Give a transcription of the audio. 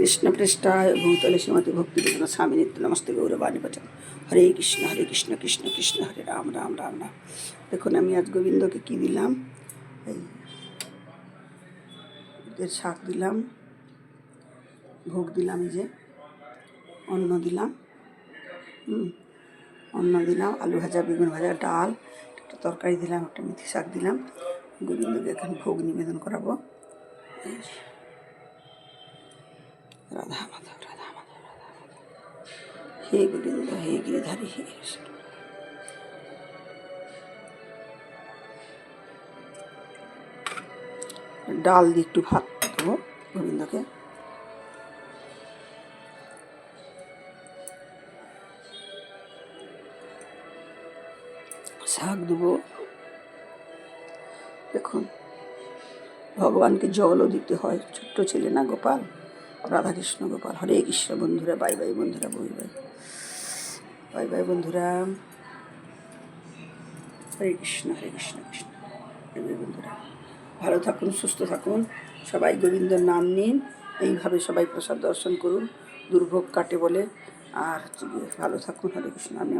কৃষ্ণ পৃষ্ঠায় ভূতলে শ্রীমতী ভক্তি বেদন স্বামী নিত্য নমস্তে গৌরবাণী বচন। হরে কৃষ্ণ কৃষ্ণ কৃষ্ণ হরে রাম রাম রাম রাম। দেখুন আমি আজ গোবিন্দকে কী দিলাম, এই এর শাক দিলাম, ভোগ দিলাম, এই যে অন্ন দিলাম, অন্ন দিলাম, আলু ভাজা, বেগুন ভাজা, ডাল, একটা তরকারি দিলাম, একটা মেথি শাক দিলাম। গোবিন্দকে এখন ভোগ নিবেদন করাবো। রাধা মাধব রাধা মাধব রাধা মাধব, হে গোবিন্দ হে গিরিধারী হে। ডাল দিয়ে একটু ভাত দেবো গোবিন্দকে। শাক দেবো। দেখুন ভগবানকে জলও দিতে হয়, ছোট্ট ছেলে না গোপাল, রাধাকৃষ্ণ গোপাল। হরে কৃষ্ণ বন্ধুরা, বাই বাই বন্ধুরা, বই বাই বাই বাই বন্ধুরা। হরে কৃষ্ণ কৃষ্ণ হরে বাই বন্ধুরা। ভালো থাকুন, সুস্থ থাকুন, সবাই গোবিন্দর নাম নিন, এইভাবে সবাই প্রসাদ দর্শন করুন, দুর্ভোগ কাটে বলে। আর হচ্ছে গিয়ে ভালো থাকুন। হরে কৃষ্ণ। আমি